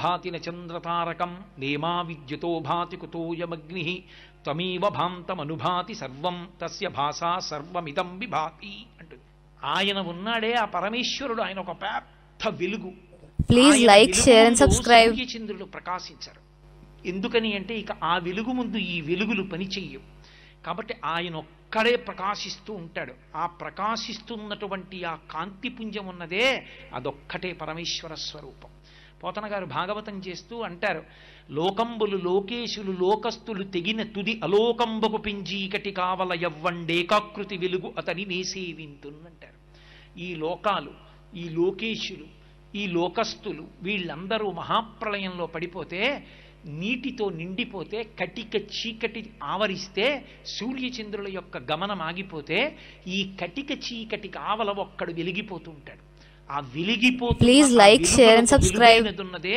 భాతిన చంద్రతారకం నేమా విద్యుతో భాతి కుతోయమగ్ని త్వమేవ భాంతమనుభాతి సర్వం తస్య భాషా సర్వమిదం విభాతి అంటుంది. ఆయన ఉన్నాడే ఆ పరమేశ్వరుడు, ఆయన ఒక పెద్ద వెలుగు. Please like, share and subscribe. సూర్యచంద్రులు ప్రకాశించారు. ఎందుకని అంటే ఇక ఆ వెలుగు ముందు ఈ వెలుగులు పనిచెయ్యవు. కాబట్టి ఆయన ఒక్కడే ప్రకాశిస్తూ ఉంటాడు. ఆ ప్రకాశిస్తున్నటువంటి ఆ కాంతిపుంజం ఉన్నదే అదొక్కటే పరమేశ్వర స్వరూపం. పోతన గారు భాగవతం చేస్తూ అంటారు, లోకంబులు లోకేశులు లోకస్తులు తెగిన తుది అలోకంబకు పింజీకటి కావల యవ్వండేకాకృతి వెలుగు అతని నేసేవింతున్నంటారు. ఈ లోకాలు, ఈ లోకేశులు, ఈ లోకస్తులు వీళ్ళందరూ మహాప్రళయంలో పడిపోతే, నీటితో నిండిపోతే, కటిక చీకటి ఆవరిస్తే, సూర్యచంద్రుల యొక్క గమనం ఆగిపోతే, ఈ కటిక చీకటి కావల ఒక్కడు వెలిగిపోతూ ఉంటాడు. ఆ వెలిగిపోతూ please like, share and subscribe. ఉన్నదే